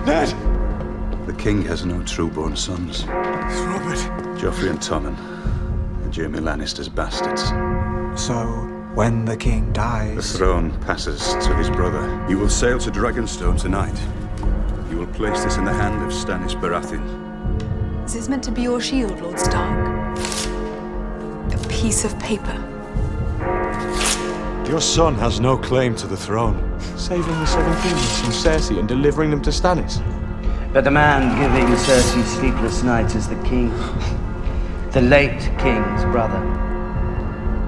Ned! The king has no true-born sons. It's Robert. Joffrey and Tommen, and Jaime Lannister's bastards. So, when the king The dies... throne passes to his brother. You will sail to Dragonstone tonight. You will place this in the hand of Stannis Baratheon. Is this meant to be your shield, Lord Stark? A piece of paper. Your son has no claim to the throne. Saving the Seven Kingdoms from Cersei and delivering them to Stannis. But the man giving Cersei sleepless nights is the king. The late king's brother.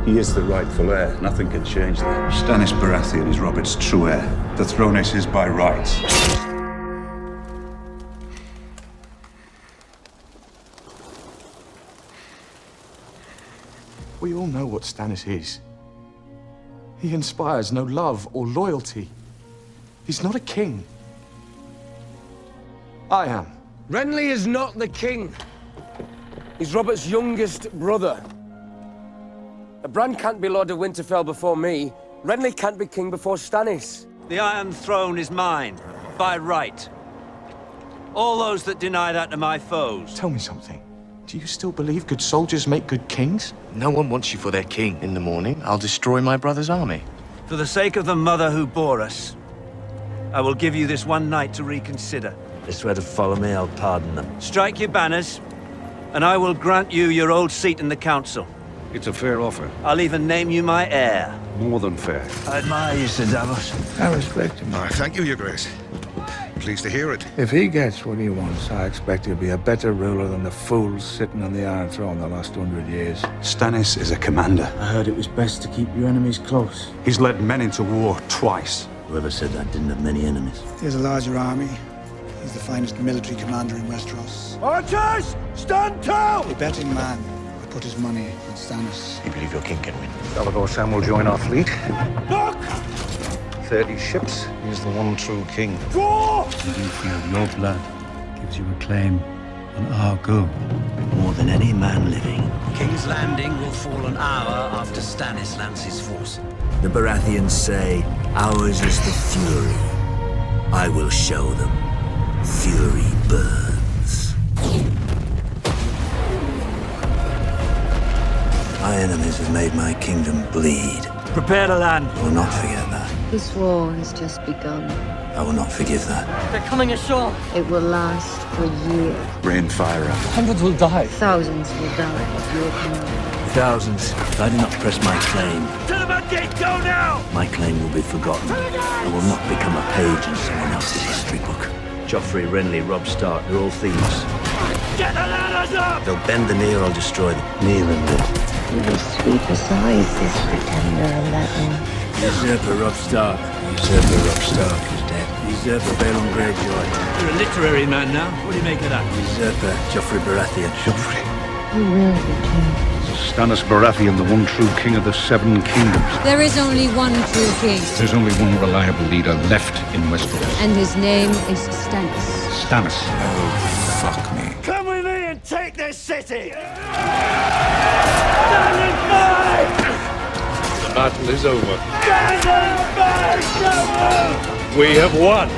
He is the rightful heir. Nothing can change that. Stannis Baratheon is Robert's true heir. The throne is his by rights. We all know what Stannis is. He inspires no love or loyalty. He's not a king. I am. Renly is not the king. He's Robert's youngest brother. Bran can't be Lord of Winterfell before me. Renly can't be king before Stannis. The Iron Throne is mine, by right. All those that deny that are my foes. Tell me something. Do you still believe good soldiers make good kings? No one wants you for their king. In the morning, I'll destroy my brother's army. For the sake of the mother who bore us, I will give you this one night to reconsider. They swear to follow me, I'll pardon them. Strike your banners, and I will grant you your old seat in the council. It's a fair offer. I'll even name you my heir. More than fair. I admire you, Sir Davos. I respect him. Thank you, Your Grace. Pleased to hear it. If he gets what he wants, I expect he'll be a better ruler than the fools sitting on the Iron Throne the last 100 years. Stannis is a commander. I heard it was best to keep your enemies close. He's led men into war twice. Whoever said that didn't have many enemies. He has a larger army. He's the finest military commander in Westeros. Archers! Stand tall! A betting man will put his money on Stannis. You believe your king can win? Salvador Sam will join our fleet. Look! 30 ships. He is the one true king. Draw! You feel your blood gives you a claim on our gold. More than any man living. King's Landing will fall an hour after Stannis lands his force. The Baratheons say, ours is the fury. I will show them. Fury burns. My enemies have made my kingdom bleed. Prepare to land. I will not forget that. This war has just begun. I will not forgive that. They're coming ashore. It will last for years. Rain fire up. Hundreds will die. Thousands will die at your command. Thousands. If I do not press my claim, To the mud gate, go now! my claim will be forgotten. I will not become a page in someone else's history book. Joffrey, Renly, Robb Stark, they're all thieves. Get the ladders up! They'll bend the knee or I'll destroy them. Kneel and live. You will sweep aside this pretender 11. Usurper Robb Stark. Usurper Robb Stark is dead. Usurper Balon Greyjoy. You're a literary man now. What do you make of that? Usurper Joffrey Baratheon. Joffrey. You will return. Stannis Baratheon, the one true king of the Seven Kingdoms. There is only one true king, There's only one reliable leader left in Westeros. and his name is Stannis. Stannis. Oh, fuck me. Come with me and take this city! Stand and fight! The battle is over. Stand and fight! We have won.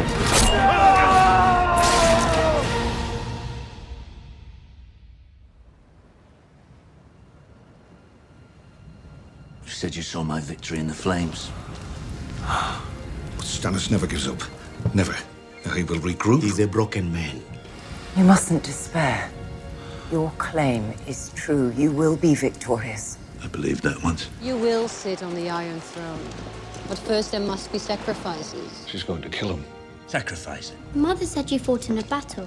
You said you saw my victory in the flames. Stannis never gives up. Never. He will regroup. He's a broken man. You mustn't despair. Your claim is true. You will be victorious. I believed that once. You will sit on the Iron Throne. But first there must be sacrifices. She's going to kill him. Sacrifice it. Mother said you fought in a battle.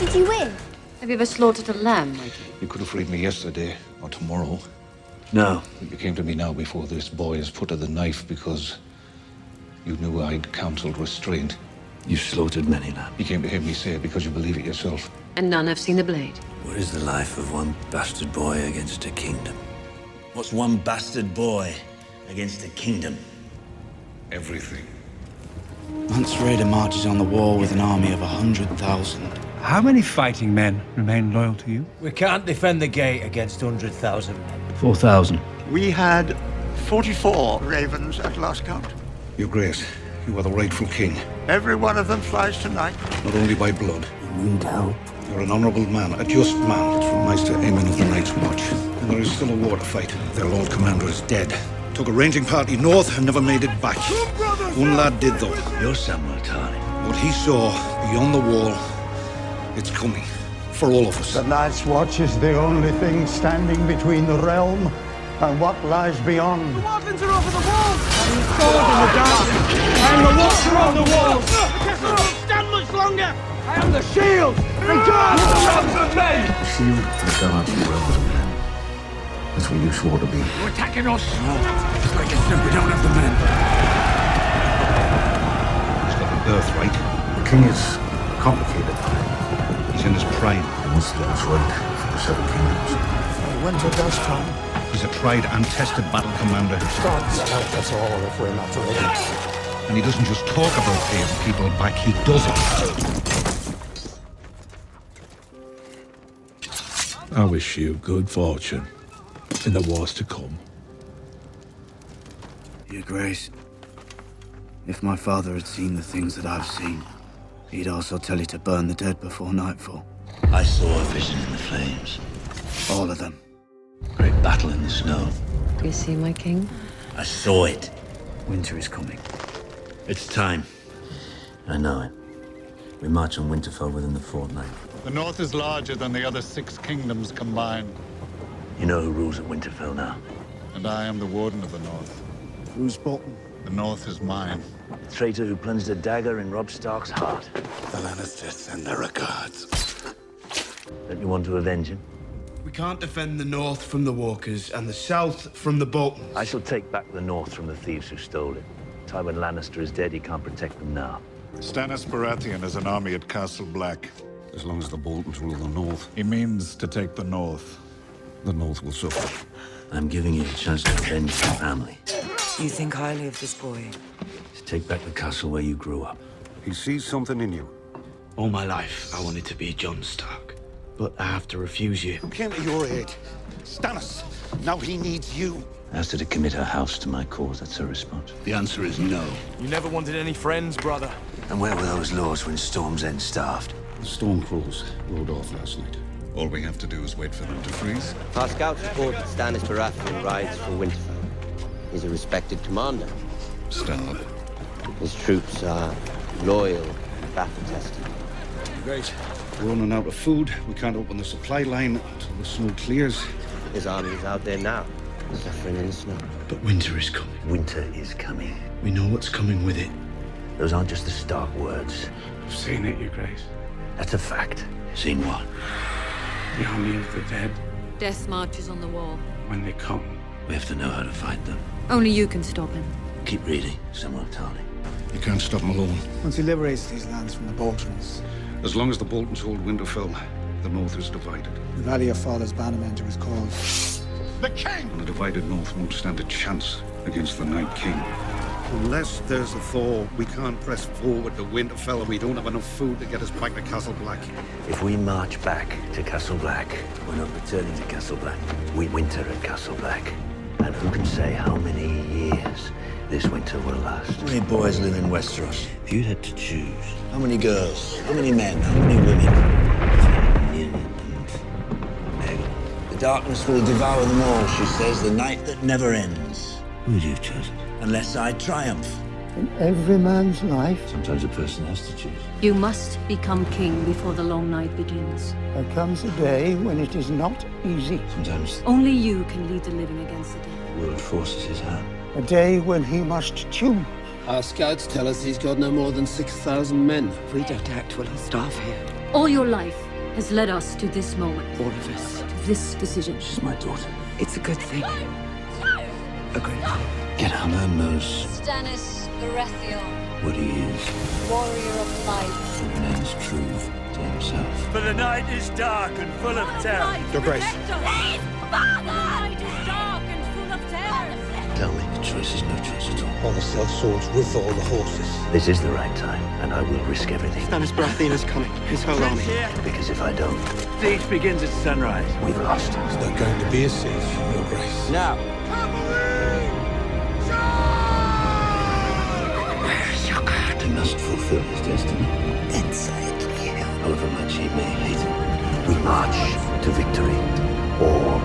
Did you win? Have you ever slaughtered a lamb, Mikey? You could have freed me yesterday or tomorrow. No. You came to me now before this boy has put to the knife because you knew I'd counseled restraint. You slaughtered many lambs. You came to hear me say it because you believe it yourself. And none have seen the blade. What is the life of one bastard boy against a kingdom? What's one bastard boy against a kingdom? Everything. Once Raider marches on the wall with an army of 100,000. How many fighting men remain loyal to you? We can't defend the gate against 100,000. 4,000. We had 44 ravens at last count. Your Grace, You are the rightful king. Every one of them flies tonight. Not only by blood. You need help. You're an honourable man, a just man. It's from Maester Aemon of the Night's Watch. And there is still a war to fight. Their Lord Commander is dead. Took a ranging party north and never made it back. One lad did, though. You're Samuel Tarly. What he saw beyond the wall, it's coming. For all of us. The Night's Watch is the only thing standing between the realm and what lies beyond. The wardens are over the walls! I'm the sword in the darkness! I am the watcher on the walls! The castle won't stand much longer! I am the shield! Regard the realms of men! The shield has gone out to the realms of men. That's what you swore to be. You're attacking us! No. It's like it's we don't have the men. He's got a birthright. The king is complicated. He's in his prime. He wants to get us right for the Seven Kingdoms. Winter does come. He's a tried and tested battle commander. God's help us all if we're not ready. And he doesn't just talk about paying people back, he does it. I wish you good fortune in the wars to come. Your Grace, if my father had seen the things that I've seen, he'd also tell you to burn the dead before nightfall. I saw a vision in the flames. All of them. Great battle in the snow. Do you see, my king? I saw it. Winter is coming. It's time. I know it. We march on Winterfell within the fortnight. The North is larger than the other 6 kingdoms combined. You know who rules at Winterfell now? And I am the Warden of the North. Who's Bolton? The North is mine. The traitor who plunged a dagger in Robb Stark's heart. The Lannisters send their regards. Don't you want to avenge him? We can't defend the north from the walkers and the south from the Boltons. I shall take back the north from the thieves who stole it. Tywin Lannister is dead, he can't protect them now. Stannis Baratheon has an army at Castle Black. As long as the Boltons rule the north, He means to take the North. the north will suffer. I'm giving you a chance to avenge your family. You think highly of this boy. To take back the castle where you grew up. He sees something in you. All my life, I wanted to be Jon Stark. But I have to refuse you. Who came to your aid? Stannis. Now he needs you. I asked her to commit her house to my cause. That's her response. The answer is no. You never wanted any friends, brother. And where were those lords when Storm's End starved? The storm crows rode off last night. All we have to do is wait for them to freeze. Our scouts report that Stannis Baratheon rides for Winterfell. He's a respected commander. Stark. His troops are loyal and battle-tested. Great. We're running out of food. We can't open the supply line until the snow clears. His army is out there now, suffering in the snow. But winter is coming. Winter is coming. We know what's coming with it. Those aren't just the Stark words. I've seen it, Your Grace. That's a fact. Seen what? The army of the dead, Death marches on the wall. when they come. We have to know how to fight them. Only you can stop him. Keep reading, Samuel Tarly. You can't stop him alone. Once he liberates these lands from the Boltons, As long as the Boltons hold Winterfell, the north is divided. the Valley of Father's bannermen to his cause. The king! And the divided north won't stand a chance against the Night King. Unless there's a thaw, we can't press forward to Winterfell and we don't have enough food to get us back to Castle Black. If we march back to Castle Black, we're not returning to Castle Black. We winter at Castle Black. And who can say how many years this winter will last? How many boys live in Westeros? If you had to choose, how many girls, how many men, how many women? Yin and Meg. The darkness will devour them all, she says, the night that never ends. Who would you have chosen? Unless I triumph. In every man's life, Sometimes a person has to choose. You must become king before the long night begins. there comes a day when it is not easy. Sometimes Only you can lead the living against the dead. the world forces his hand. A day when he must choose. Our scouts tell us he's got no more than 6,000 men. If we don't act, we'll starve here. All your life has led us to this moment. All of us. To this decision. She's my daughter. It's a good thing. Agreed. Get out. Man knows Stannis Baratheon, what he is. warrior of light. Remains true to himself. For the night is dark and full of terror. Your Grace. Tell me, the choice is no choice at all. All the swords with all the horses. This is the right time, and I will risk everything. Stannis Baratheon is coming. His whole army. Because if I don't, Siege begins at sunrise. we've lost. It's not going to be a siege, Your Grace. Now, Where's your He must fulfill his destiny. Inside here, however much he may hate it. We march to victory, or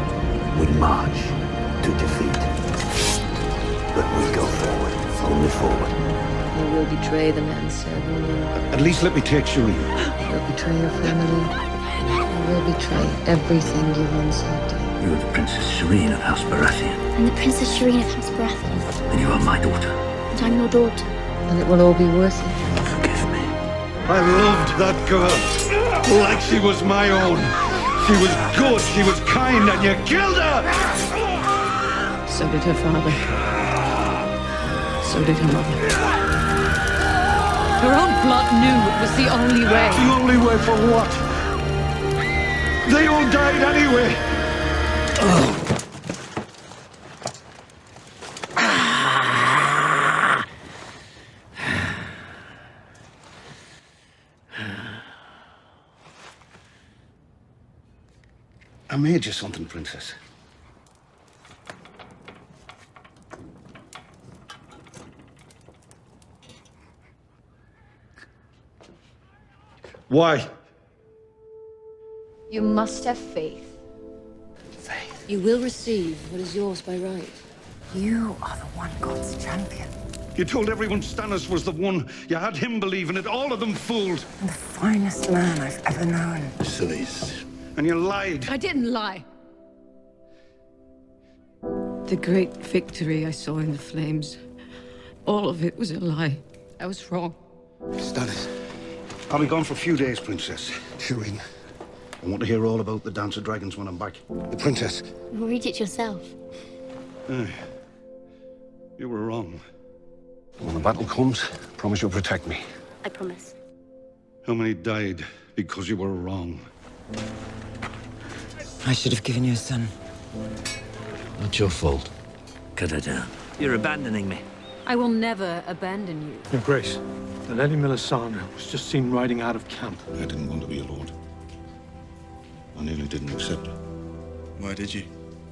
we march to defeat. But we go forward, only forward. You will betray the man serving you. At least let me take Shireen. You'll betray your family. You will betray everything you once held. You are the Princess Shireen of House Baratheon. I'm the Princess Shireen of House Baratheon. And you are my daughter. And I'm your daughter. And it will all be worth it. Forgive me. I loved that girl like she was my own. She was good, she was kind, and you killed her! So did her father. So did her mother. Her own blood knew it was the only way. The only way for what? They all died anyway. I made you something, Princess. Why? You must have faith. You will receive what is yours by right. You are the one God's champion. You told everyone Stannis was the one. You had him believe in it. All of them fooled. And the finest man I've ever known. Sillies. And you lied. I didn't lie. The great victory I saw in the flames, all of it was a lie. I was wrong. Stannis, I'll be gone for a few days, Princess. Shireen, I want to hear all about the Dance of Dragons when I'm back. The Princess. Read it yourself. You were wrong. When the battle comes, promise you'll protect me. I promise. How many died because you were wrong? I should have given you a son. Not your fault. Cut her down. You're abandoning me. I will never abandon you. Your Grace, the Lady Melisandre was just seen riding out of camp. I didn't want to be a lord. I nearly didn't accept it. Why did you?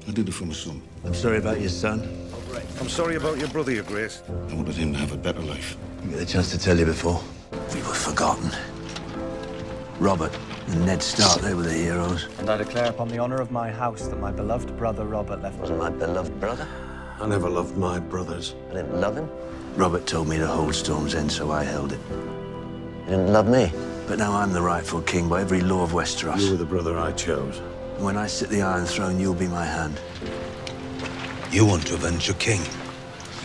I did it for my son. I'm sorry about your son. I'm sorry about your brother, Your Grace. I wanted him to have a better life. I get the chance to tell you before. We were forgotten. Robert and Ned Stark, they were the heroes. And I declare upon the honor of my house that my beloved brother Robert left... Wasn't my beloved brother? I never loved my brothers. I didn't love him. Robert told me to hold Storm's End, so I held it. He didn't love me. But now I'm the rightful king by every law of Westeros. You were the brother I chose. And when I sit the Iron Throne, you'll be my hand. You want to avenge your king?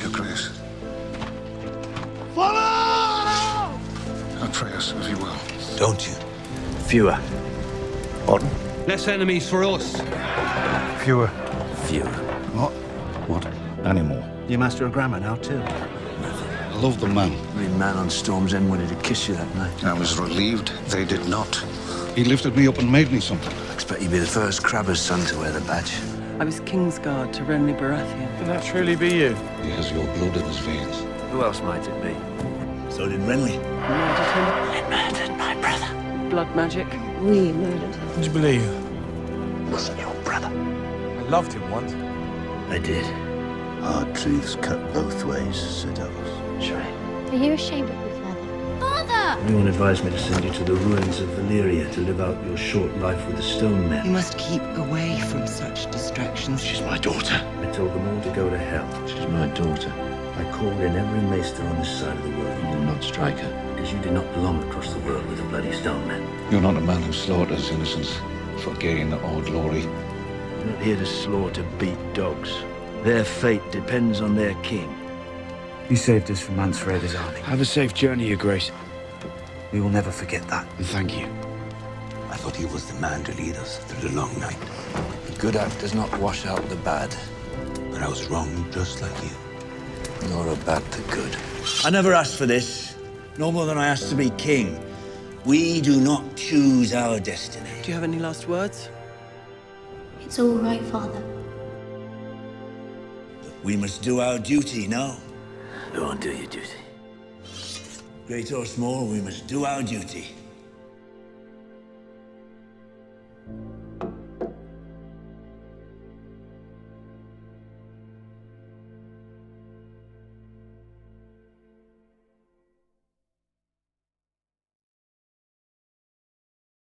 Your Grace. Follow! I pray us, if you will. Don't you? Fewer. Pardon? Less enemies for us. Fewer. Fewer. What? Anymore. You master of grammar now, too. I love the man. Every man on Storm's End wanted to kiss you that night. I was relieved they did not. He lifted me up and made me something. I expect you'd be the first Crabber's son to wear the badge. I was Kingsguard to Renly Baratheon. Can that truly be you? He has your blood in his veins. Who else might it be? So did Renly. Murdered him. I murdered my brother. Blood magic. We murdered him. Did you believe? Wasn't your brother. I loved him once. I did. Hard truths cut both ways, Sir Davos. Are you ashamed of me, Father? Father! Anyone advised me to send you to the ruins of Valyria to live out your short life with the Stone Men. You must keep away from such distractions. She's my daughter. I told them all to go to hell. She's my daughter. I called in every maester on this side of the world. You will not strike her. Because you did not belong across the world with the bloody Stone Men. You're not a man who slaughters innocents for gain or glory. You're not here to slaughter, beat dogs. Their fate depends on their king. You saved us from Mance Rayder's army. Have a safe journey, Your Grace. We will never forget that. And thank you. I thought he was the man to lead us through the long night. The good act does not wash out the bad. But I was wrong just like you. Nor a bad the good. I never asked for this. No more than I asked to be king. We do not choose our destiny. Do you have any last words? It's all right, Father. We must do our duty, no? Go on, do your duty. Great or small, we must do our duty.